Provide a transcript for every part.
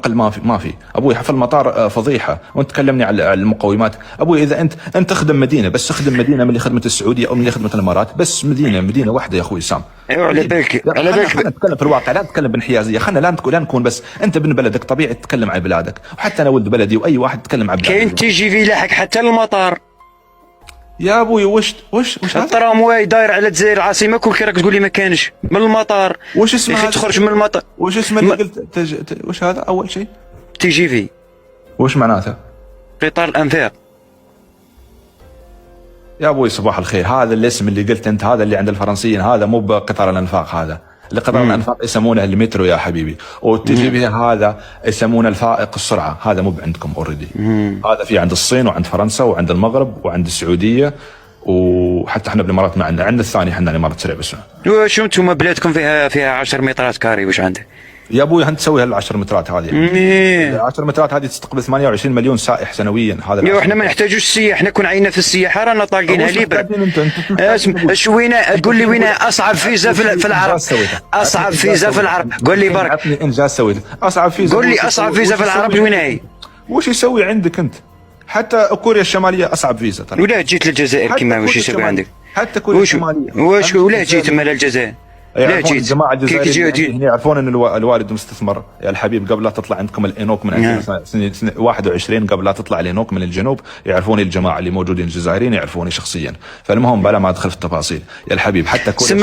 نقل ما في ابوي. في المطار فضيحه، وانت تكلمني على المقومات. ابوي اذا انت تخدم مدينه، بس تخدم مدينه من اللي خدمه السعوديه او من اللي خدمه الامارات، بس مدينه واحده يا اخوي سام. ايوه على بالك خلينا نتكلم في الواقع، لا نتكلم بانحيازيه. خلينا لا نكون بس انت ابن بلدك طبيعي تتكلم عن بلادك، وحتى انا ولد بلدي واي واحد يتكلم عن بلادك. كاين تي جي في لاحق حتى المطار يا ابوي. وش هذا؟ الترامواي داير على الجزائر العاصمه، كل راك تقول لي ما كانش من المطار. وش اسمه يا اخي تخرج من المطار. وش اسمه اللي قلت وش هذا اول شيء؟ تي جي في. وش معناته؟ قطار الانفاق. يا ابوي صباح الخير، هذا الاسم اللي قلت انت، هذا اللي عند الفرنسيين، هذا مو بقطار الانفاق. هذا اللي قطار الانفاق يسمونه المترو يا حبيبي، والتي جي في هذا يسمونه الفائق السرعه. هذا مو عندكم اوريدي، هذا في عند الصين وعند فرنسا وعند المغرب وعند السعوديه، وحتى احنا بالامارات ما عندنا الثاني، احنا الامارات سريع بس. واش انتم بلادكم فيها 10 مترات كاري؟ واش عندك؟ يا ابوي انت تسوي هال10 مترات هذه يعني. 10 مترات هذه تستقبل 28 مليون سائح سنويا. هذا يا احنا ما نحتاجوش السياح، احنا كون عينا في السياحه رانا طالقينها ليبر. اش وين قول لي وين اصعب فيزا في العرب؟ اصعب فيزا في العرب قول لي برك. انجاز سويته. اصعب فيزا قول لي اصعب فيزا في العرب وين هي؟ وش يسوي عندك انت؟ حتى كوريا الشماليه اصعب فيزا ترى. ولا جيت للجزائر كيما واش يسوي عندك؟ حتى كوريا الشماليه. واش ولا جيت مال الجزائر؟ لا جيت الجماعه الجزائريين هنا يعرفون ان الوالد مستثمر يا الحبيب. قبل لا تطلع عندكم الانوك من سنه 21، قبل لا تطلع الانوك من الجنوب، يعرفوني الجماعه اللي موجودين الجزائريين يعرفوني شخصيا. فالمهم بلا ما ادخل في التفاصيل يا الحبيب، حتى كوريا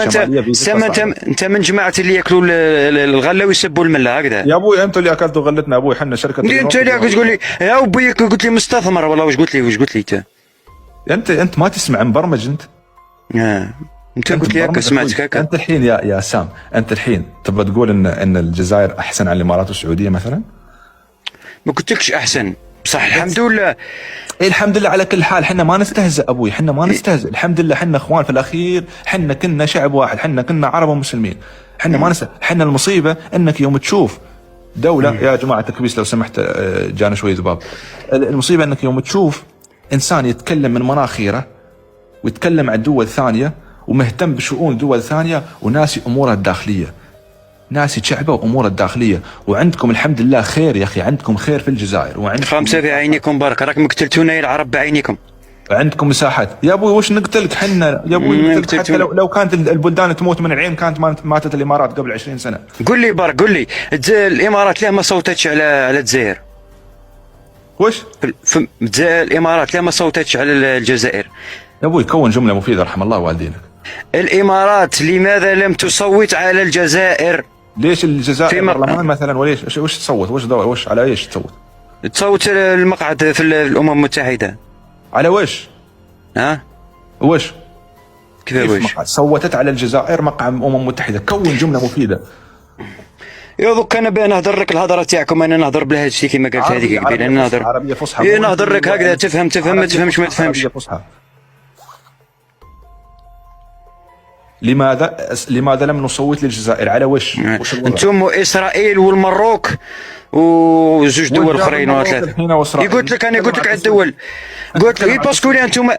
الشماليه انت من جماعه اللي ياكلوا الغله ويسبوا المله هكذا. يا ابوي انتوا اللي اكلتوا غلتنا ابوي، احنا شركه. انت اللي تقول لي يا ابوي قلت لي مستثمر والله. واش قلت لي انت ما تسمع مبرمج انت. انت قلت لي هكا سمعتك هكا. انت الحين يا سام، انت الحين تبغى تقول ان الجزائر احسن عن الامارات والسعوديه مثلا؟ ما قلتلكش احسن، بصح الحمد لله. الحمد لله على كل حال. حنا ما نستهزئ ابوي، حنا ما نستهزئ. الحمد لله حنا اخوان في الاخير، حنا كنا شعب واحد، حنا كنا عرب ومسلمين. حنا ما نستهزئ. حنا المصيبه انك يوم تشوف دوله يا جماعه تكبيس لو سمحت، جانا شوي ذباب. المصيبه انك يوم تشوف انسان يتكلم من مناخيره ويتكلم عن دول ثانيه ومهتم بشؤون دول ثانيه وناسي اموره الداخليه، ناسي شعبه واموره الداخليه. وعندكم الحمد لله خير يا اخي، عندكم خير في الجزائر، وعندكم خمسه بعينيكم برك. راكم قتلتونا يا العرب بعينيكم. عندكم مساحات يا ابوي. وش نقتلك حنا يا ابوي؟ نقتلك حتى لو كانت البلدان تموت من العين كانت ماتت الامارات قبل 20 سنه. قول لي برك، قول لي الامارات ليه ما صوتتش على الجزائر؟ وش الامارات ليه ما صوتتش على الجزائر؟ يا ابوي كون جمله مفيده رحم الله والدينك. الامارات لماذا لم تصوت على الجزائر؟ ليش الجزائر في البرلمان مثلا؟ وليش وش تصوت؟ وش على ايش تصوت؟ تصوت المقعد في الامم المتحده. على وش؟ وش؟ كيف وش؟ صوتت على الجزائر مقعد الامم المتحده. كون جمله مفيده. يا دوك انا نهضر لك الهضره تاعكم، انا نهضر بلهجتي كما قلت هذيك قبيله. انا نهضر عربيه فصحى. نهضر لك هكذا تفهم ما تفهمش ما تفهمش. لماذا لم نصوت للجزائر؟ على وش انتم واسرائيل والمروك وزوج دول اخرين وثلاثه. قلت لك انا قلت لك على الدول، قلت لك باسكو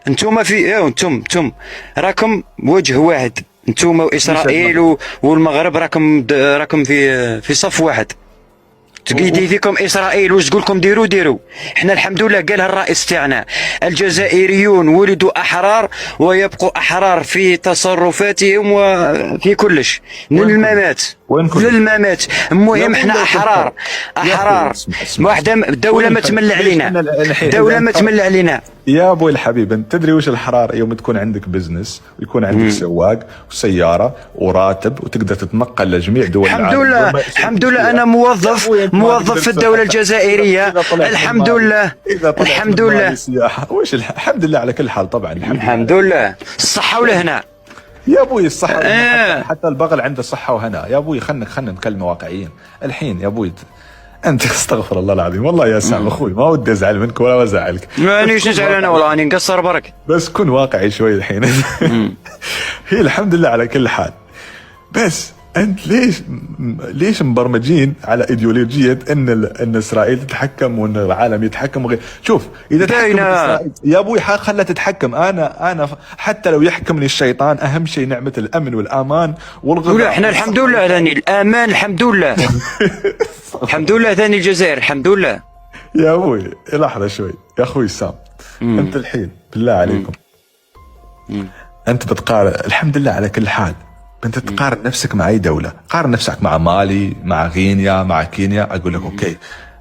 انتم في انتم راكم وجه واحد. انتم واسرائيل والمغرب راكم في صف واحد. تقيدي فيكم اسرائيل واش تقول لكم ديروا. احنا الحمد لله قالها الرئيس تاعنا، الجزائريون ولدوا احرار ويبقوا احرار في تصرفاتهم وفي كلش للممات. المهم احنا احرار واحده. دوله ما تمل علينا. يا ابوي الحبيب، انت تدري وش الحرار؟ يوم تكون عندك بزنس ويكون عندك سواق وسياره وراتب وتقدر تتنقل لجميع دول العالم. الحمد لله انا موظف في الدوله الجزائريه. الحمد لله. وش الحمد لله على كل حال. طبعا الحمد لله. الصحه والهنا يا ابوي. الصحه حتى البغل عنده صحه وهنا يا ابوي. خلنا نتكلم واقعيين الحين يا ابوي. انت استغفر الله العظيم والله يا سام اخوي، ما ودي ازعل منك ولا ازعلك. مانيش نزعل انا والله، اني نقصر برك. بس كن واقعي شوي الحين. هي الحمد لله على كل حال. بس انت ليش مبرمجين على ايديولوجيه ان اسرائيل تتحكم وان العالم يتحكم وغير؟ شوف اذا تحكم اسرائيل يا ابوي خلها تتحكم. انا حتى لو يحكمني الشيطان، اهم شيء نعمه الامن والامان والغذاء. احنا الحمد لله ثاني الامان، الحمد لله الحمد لله ثاني الجزائر الحمد لله. يا ابوي لحظه شوي يا اخوي سام، انت الحين بالله عليكم انت بتقارن، الحمد لله على كل حال، انت تقارن نفسك مع اي دوله، قارن نفسك مع مالي، مع غينيا، مع كينيا، اقول لك اوكي،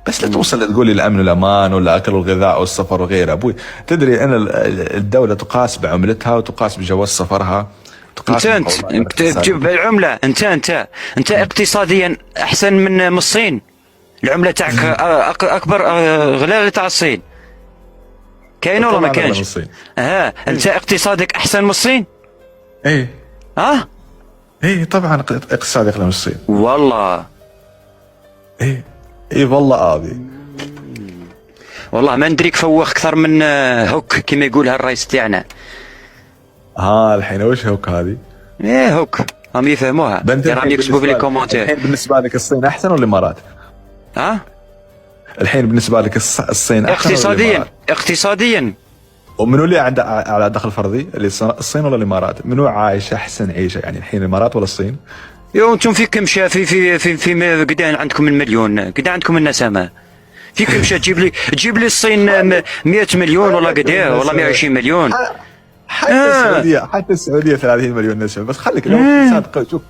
بس لا توصل تقول لي الامن والامان ولا اكل والغذاء والسفر وغيره. ابوي تدري ان الدوله تقاس بعملتها وتقاس بجواز سفرها. انت تجيب بالعمله، انت اقتصاديا احسن من الصين. العمله تاعك اكبر غلاله تاع الصين. كاين ولا ما كاينش؟ انت اقتصادك احسن من الصين؟ ايه ايه طبعا اقتصادي اغلى من الصين والله. ايه والله ابي والله ما ندريك فوخ اكثر من هوك كما يقولها الرئيس تاعنا. الحين وش هوك هذه؟ ايه هوك هم يفهموها، راهم يكتبوا في الكومنتات. الحين بالنسبه لك الصين احسن ولا الامارات؟ الحين بالنسبه لك الصين احسن اقتصاديا ومنو اللي عنده على دخل فردي، اللي الصين ولا الامارات؟ منو عايش احسن عيشه يعني الحين، الامارات ولا الصين؟ انتم فيكم شا في قدام عندكم المليون، قدام عندكم النسمه، فيكم شا تجيب لي الصين 100 مليون ولا قداه ولا 120 مليون. حتى السعوديه 30 مليون نسمه. بس خليك لو اقتصاد قوي، شوف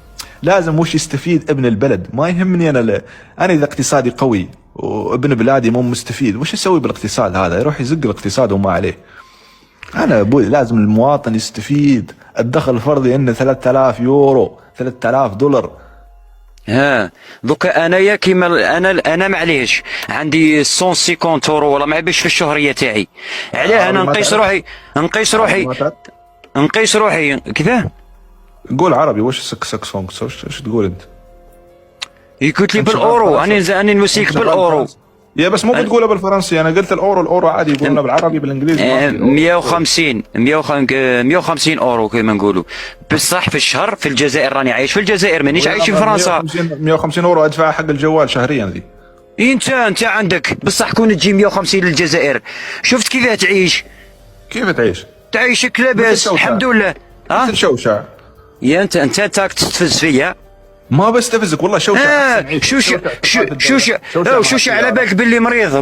لازم وش يستفيد ابن البلد، ما يهمني انا اذا اقتصادي قوي وابن بلادي مو مستفيد، وش يسوي بالاقتصاد هذا؟ يروح يزق الاقتصاد وما عليه. انا ابوي لازم المواطن يستفيد. الدخل الفردي انه 3000 يورو، 3000 دولار. دوكا انايا كيما انا معليش عندي 150 يورو ولا ما عبيش في الشهريه تاعي. علاه انا نقيس روحي كذا. قول عربي، وش سكسون وش تقول انت؟ قلت لي بالاورو، انا نوصيك بالاورو. يا بس مو بتقولها بالفرنسي، انا قلت الاورو عادي يقولونها بالعربي بالانجليزي. 150 اورو كما نقولوا. بصح في الشهر في الجزائر، راني عايش في الجزائر مانيش عايش في فرنسا. 150 اورو ادفعها حق الجوال شهريا ذي. انت عندك بصح كون تجي 150 للجزائر، شفت كيف تعيش؟ كيف تعيش؟ تعيشك لاباس الحمد لله. مثل شوشع. يا انت تاك تستفز فيا. ما بستفزك والله. شوشة على بالك باللي مريض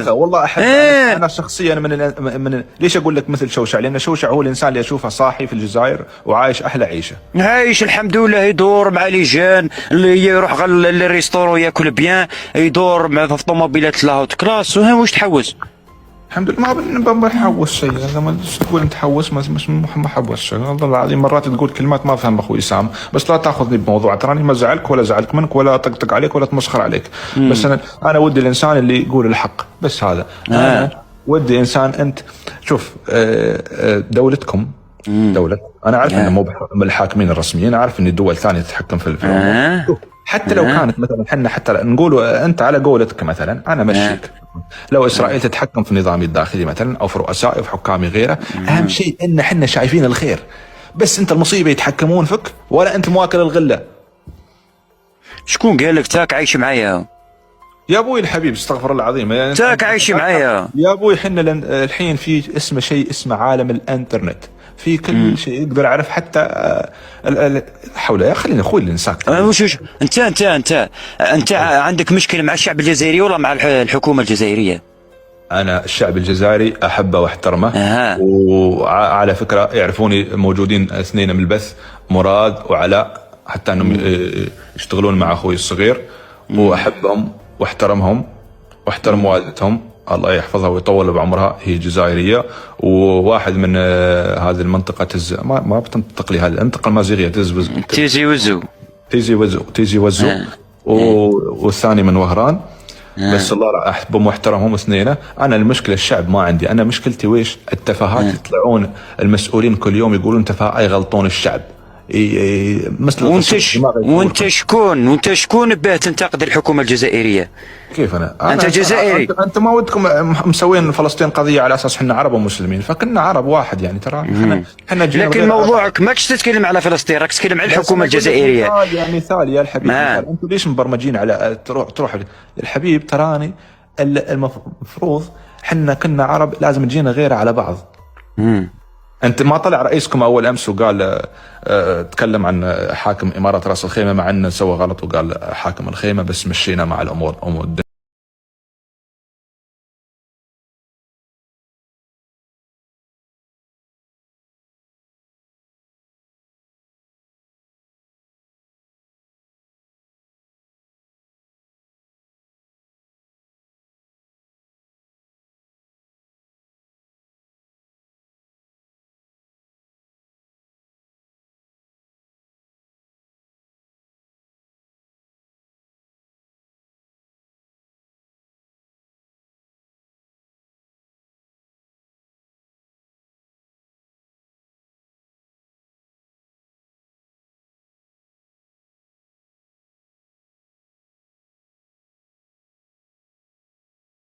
والله احب. انا شخصيا من ليش اقول لك مثل شوشع؟ لان شوشع هو الانسان اللي اشوفه صاحي في الجزائر وعايش احلى عيشه، عايش الحمد لله، يدور مع لي جان اللي يروح للريستورون ياكل بيان، يدور مع في طوموبيلات لاوت كلاس. واش تحوس؟ الحمد لله ما بحوس شيء. لما تقول انت حوس مش ما حوس شيء والله العظيم. مرات تقول كلمات ما افهم اخوي سام، بس لا تاخذني بموضوع، تراني ما زعلك ولا زعلك منك ولا طقطق عليك ولا تمسخر عليك. بس انا ودي الانسان اللي يقول الحق، بس هذا. انا ودي انسان. انت شوف دولتكم دولة، انا عارف انه مو من الحاكمين الرسميين، عارف ان الدول ثانيه تتحكم في الامور. حتى لو كانت مثلا احنا حتى نقول انت على قولتك مثلا انا مشيك. لو اسرائيل تتحكم في نظامي الداخلي مثلا او في رؤسائي او في حكامي غيره، اهم شيء ان احنا شايفين الخير. بس انت المصيبه يتحكمون فيك ولا انت مواكل الغله. شكون قال لك تاك عايش معايا؟ يا ابوي الحبيب استغفر الله العظيم، يعني تاك عايش معايا يا ابوي. حنا الحين في شيء اسمه عالم الانترنت، في كل شيء يقدر يعرف حتى حول. يا خلينا اخوي اللي نساكت. وش انت عندك مشكله مع الشعب الجزائري ولا مع الحكومه الجزائريه؟ انا الشعب الجزائري احبه واحترمه. وعلى فكره يعرفوني موجودين اثنين من البث، مراد وعلاء، حتى انهم يشتغلون مع اخوي الصغير، واحبهم واحترمهم واحترم والدتهم الله يحفظها ويطول بعمرها، هي جزائريه وواحد من هذه المنطقه ما بتنطق لي هذه المنطقه المازيغيه تيزي وزو والثاني من وهران. بس الله احبهم واحترمهم اثنين. انا المشكله الشعب ما عندي، انا مشكلتي ويش؟ التفاهات يطلعون المسؤولين كل يوم يقولون تفاهه يغلطون الشعب. مثل وانت شكون باه تنتقد الحكومه الجزائريه؟ كيف انا انت جزائري. انت ما ودكم مسوين فلسطين قضيه على اساس احنا عرب ومسلمين، فكنا عرب واحد يعني ترى. احنا لكن موضوعك ماكش تتكلم على فلسطين، راك تتكلم على الحكومه الجزائريه. مثال يا الحبيب، انتم ليش مبرمجين على تروح الحبيب؟ تراني المفروض احنا كنا عرب لازم تجينا غير على بعض. انت ما طلع رئيسكم اول امس وقال تكلم عن حاكم اماره راس الخيمه، مع انه سوى غلط وقال حاكم الخيمه، بس مشينا مع الامور